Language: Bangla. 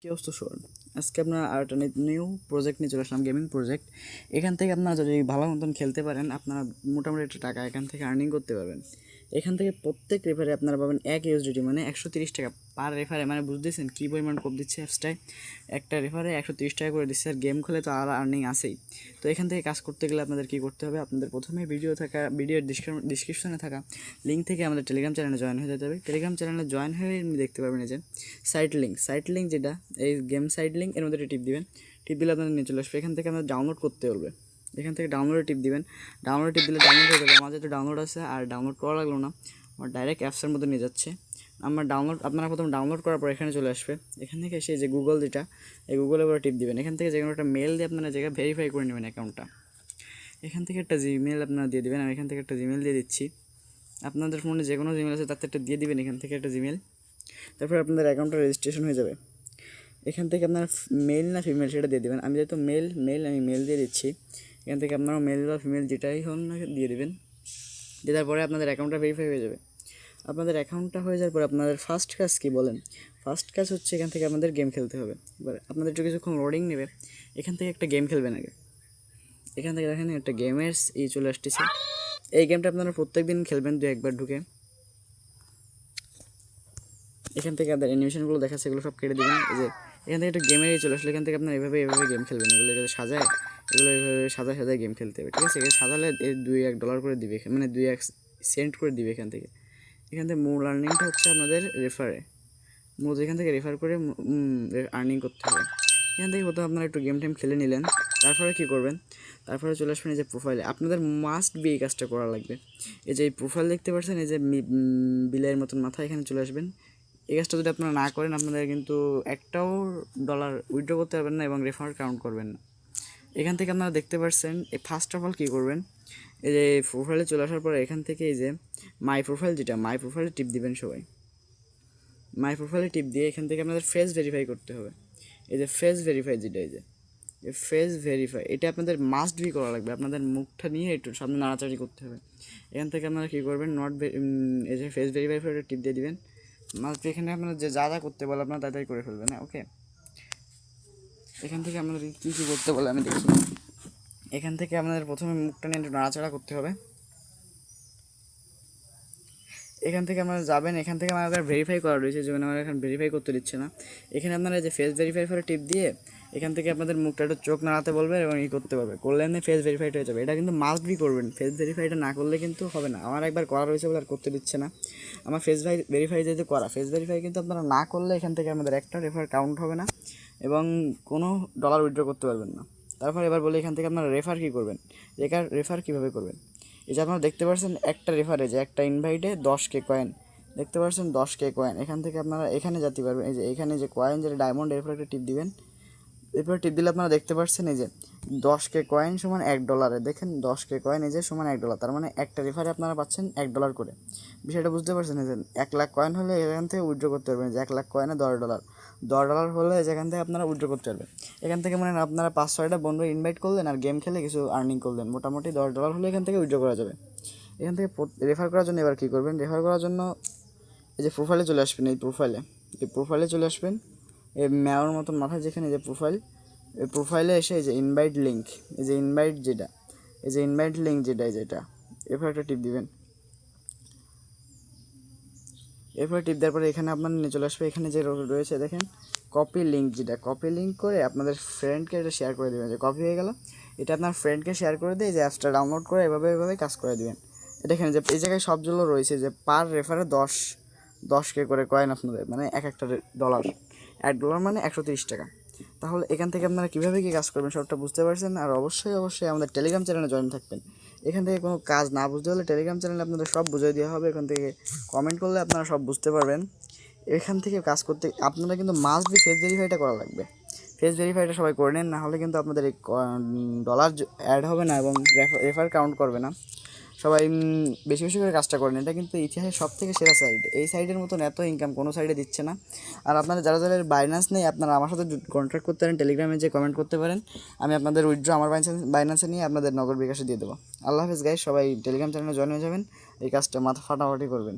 কি অবস্থা শোন, আজকে আপনার আর একটা নিউ প্রজেক্ট নিয়ে চলে আসলাম, গেমিং প্রজেক্ট। এখান থেকে আপনারা যদি ভালো মতন খেলতে পারেন, আপনারা মোটামুটি একটা টাকা এখান থেকে আর্নিং করতে পারবেন। এখান থেকে প্রত্যেক রেফারে আপনারা পাবেন 1 USDT, মানে 130 টাকা পার রেফারে। মানে বুঝতেছেন কী পরিমাণ কোপ দিচ্ছে অ্যাপসটায়। একটা রেফারে 130 টাকা করে দিচ্ছে, আর গেম খেলে তো আর আর্নিং আসেই। তো এখান থেকে কাজ করতে গেলে আপনাদের কী করতে হবে, আপনাদের প্রথমে ভিডিওর ডিসক্রিপশনে থাকা লিঙ্ক থেকে আমাদের টেলিগ্রাম চ্যানেলে জয়েন হয়ে যেতে হবে। টেলিগ্রাম চ্যানেলে জয়েন হয়ে দেখতে পারবেন যে সাইট লিঙ্ক যেটা এই গেম সাইট লিঙ্ক, এর মধ্যে টিপ দিবেন। টিপ দিলে আপনাদের নিয়ে চলে আসবে। এখান থেকে আপনাদের ডাউনলোড করতে হবে। এখান থেকে ডাউনলোডে টিপ দিবেন। ডাউনলোড টিপ দিলে ডাউনলোড হয়ে যাবে। আমার যেহেতু ডাউনলোড আছে আর ডাউনলোড করা লাগলো না, আমার ডাইরেক্ট অ্যাপসের মধ্যে নিয়ে যাচ্ছে। আপনারা প্রথম ডাউনলোড করার পর এখানে চলে আসবে। এখান থেকে এসে যে গুগল যেটা, এই গুগলের উপরে টিপ দিবেন। এখান থেকে যে কোনো একটা মেল দিয়ে আপনারা জায়গায় ভেরিফাই করে নেবেন অ্যাকাউন্টটা। এখান থেকে একটা জিমেল আপনারা দিয়ে দেবেন। আমি এখান থেকে একটা জিমেল দিয়ে দিচ্ছি। আপনাদের ফোনে যে কোনো জিমেল আছে তাতে একটা দিয়ে দিবেন, এখান থেকে একটা জিমেল। তারপর আপনাদের অ্যাকাউন্টটা রেজিস্ট্রেশন হয়ে যাবে। এখান থেকে আপনার মেল না ফিমেল সেটা দিয়ে দেবেন। আমি যেহেতু আমি মেল দিয়ে দিচ্ছি। এখান থেকে আপনারা মেল বা ফিমেল যেটাই হন না দিয়ে দেবেন। দেওয়ার পরে আপনাদের অ্যাকাউন্টটা ভেরিফাই হয়ে যাবে। আপনাদের অ্যাকাউন্টটা হয়ে যাওয়ার পরে আপনাদের ফার্স্ট কাজ কী বলেন? ফার্স্ট কাজ হচ্ছে এখান থেকে আপনাদের গেম খেলতে হবে। এবার আপনাদের একটু কিছুক্ষণ লোডিং নেবে। এখান থেকে একটা গেম খেলবেন আগে। এখান থেকে দেখেন একটা গেমের চলে আসতেছে। এই গেমটা আপনারা প্রত্যেক দিন খেলবেন 2-1 বার ঢুকে। এখান থেকে আপনার অ্যানিমেশনগুলো দেখাচ্ছে, এগুলো সব কেটে দেবেন। এই যে এখান থেকে একটা গেমেরই চলে আসলে, এখান থেকে আপনার এভাবে গেম খেলবেন। এগুলো সাজায়, এগুলো এভাবে সাজায় গেম খেলতে হবে, ঠিক আছে? এখানে সাজালে $2-1 করে দিবে, মানে 2-1 সেন্ট করে দিবে এখান থেকে। মূল আর্নিংটা হচ্ছে আপনাদের রেফারে। মূলত এখান থেকে রেফার করে আর্নিং করতে হবে। এখান থেকে প্রথমে আপনারা একটু গেম টেম খেলে নিলেন। তারপরে কী করবেন? তারপরে চলে আসবেন এই যে প্রোফাইলে। আপনাদের মাস্ট বি এই কাজটা করা লাগবে। এই যে এই প্রোফাইল দেখতে পাচ্ছেন, এই যে বিলের মতন মাথা, এখানে চলে আসবেন। এই কাজটা যদি আপনারা না করেন, আপনাদের কিন্তু একটাও ডলার উইথড্র করতে পারবেন না এবং রেফার কাউন্ট করবেন না। এখান থেকে আপনারা দেখতে পাচ্ছেন, ফার্স্ট অফ অল কী করবেন, এই যে প্রোফাইলে চলে আসার পরে এখান থেকে এই যে মাই প্রোফাইলে টিপ দিবেন সবাই। মাই প্রোফাইলে টিপ দিয়ে এখান থেকে আপনাদের ফেস ভেরিফাই করতে হবে। এই যে ফেস ভেরিফাই যেটা, এই যে ফেস ভেরিফাই, এটা আপনাদের মাস্ট বি করা লাগবে। আপনাদের মুখটা নিয়ে একটু সামনে নাড়াচাড়ি করতে হবে। এখান থেকে আপনারা কী করবেন, এই যে ফেস ভেরিফাই করে টিপ দিয়ে দিবেন। মাস্ট এখানে আপনার যে যা করতে বলে আপনারা তাই করে ফেলবেন, হ্যাঁ? ওকে, এখান থেকে আপনাদের কী কী করতে বলে আমি দেখি। এখান থেকে আপনাদের প্রথমে মুখটা নিয়ে একটু নাড়াচাড়া করতে হবে। এখান থেকে আপনারা যাবেন। এখান থেকে আমাদের ভেরিফাই করা রয়েছে, যেমন আমার এখন ভেরিফাই করতে দিচ্ছে না। এখানে আপনারা যে ফেস ভেরিফাই করে টিপ দিয়ে এখান থেকে আপনাদের মুখটা একটু চোখ নাড়াতে বলবে এবং করতে পারবে। করলে ফেস ভেরিফাইড হয়ে যাবে। এটা কিন্তু মাস্ট বি করবেন। ফেস ভেরিফাইটা না করলে কিন্তু হবে না। আমার একবার করা রয়েছে বলে আর করতে দিচ্ছে না। আমার ফেস ভেরিফাই যেহেতু করা, ফেস ভেরিফাই কিন্তু আপনারা না করলে এখান থেকে আমাদের একটা রেফার কাউন্ট হবে না এবং কোনো ডলার উইথড্র করতে পারবেন না। তারপর এবার বলি এখান থেকে আপনারা রেফার কী করবেন, রেফার কীভাবে করবেন। এই যে আপনারা দেখতে পাচ্ছেন একটা রেফারে যে একটা ইনভাইটে 10K কয়েন, দেখতে পাচ্ছেন 10K কয়েন। এখান থেকে আপনারা এখানে যেতে পারবেন। এই যে এখানে যে কয়েন, যেটা ডায়মন্ড, এরপর একটা টিপ দিবেন। এরপর টিপ দিলে আপনারা দেখতে পাচ্ছেন এই যে 10K কয়েন সমান $1। দেখেন 10K কয়েন এই যে সমান $1, তার মানে একটা রেফারে আপনারা পাচ্ছেন $1 করে। বিষয়টা বুঝতে পারছেন? এই যে 1 লাখ কয়েন হলে এখান থেকে উইথড্র করতে পারবেন। যে 1 লাখ কয়েনে $10, $10 হলে যেখান থেকে আপনারা উইথড্র করতে পারবেন। এখান থেকে মানে আপনারা 5-6টা বন্ধু ইনভাইট করলেন আর গেম খেলে কিছু আর্নিং করলেন। মোটামুটি $10 হলে এখান থেকে উইথড্র করা যাবে। এখান থেকে রেফার করার জন্য এবার কী করবেন, রেফার করার জন্য এই যে প্রোফাইলে চলে আসবেন। এই প্রোফাইলে চলে আসবেন। এই ম্যাওর মতন মাথায় যেখানে যে প্রোফাইল, এই প্রোফাইলে এসে এই যে ইনভাইট লিঙ্ক, এই যে ইনভাইট লিঙ্ক যেটা এরপর একটা টিপ দিবেন। এরপর টিপ দেওয়ার পরে এখানে আপনার নিয়ে চলে আসবে। এখানে যে রয়েছে দেখেন কপি লিঙ্ক, যেটা কপি লিঙ্ক করে আপনাদের ফ্রেন্ডকে এটা শেয়ার করে দেবেন। যে কপি হয়ে গেল, এটা আপনার ফ্রেন্ডকে শেয়ার করে দিয়ে যে অ্যাপসটা ডাউনলোড করে এভাবে কাজ করে দেবেন। দেখেন যে এই জায়গায় সবগুলো রয়েছে যে পার রেফারে 10K করে কয়েন আপনাদের, মানে একটা ডলার, $1 মানে 130 টাকা। তাহলে এখান থেকে আপনারা কীভাবে কী কাজ করবেন সবটা বুঝতে পারছেন। আর অবশ্যই আমাদের টেলিগ্রাম চ্যানেলে জয়েন থাকবেন। এখান থেকে কোনো কাজ না বুঝতে হলে টেলিগ্রাম চ্যানেলে আপনাদের সব বুঝিয়ে দেওয়া হবে। এখান থেকে কমেন্ট করলে আপনারা সব বুঝতে পারবেন। এখান থেকে কাজ করতে আপনারা কিন্তু মাস্ট বি ফেস ভেরিফাইটা করা লাগবে। ফেস ভেরিফাইটা সবাই করে নেন, না হলে কিন্তু আপনাদের এই ডলার অ্যাড হবে না এবং রেফার কাউন্ট করবে না। সবাই বেশি বেশি করে কাজটা করেন। এটা কিন্তু ইতিহাসের সব থেকে সেরা সাইড। এই সাইডের মতন এত ইনকাম কোনো সাইডে দিচ্ছে না। আর আপনারা যারা বাইন্যান্স নেই, আপনারা আমার সাথে কন্ট্যাক্ট করতে পারেন, টেলিগ্রামে যে কমেন্ট করতে পারেন। আমি আপনাদের উইথড্র আমার বাইন্যান্সে নিয়ে আপনাদের নগদ বিকাশে দিয়ে দেবো। আল্লাহ হাফেজ গাইস, সবাই টেলিগ্রাম চ্যানেলে জয়েন হয়ে যাবেন। এই কাজটা মাথা ফাটাফাটি করবেন।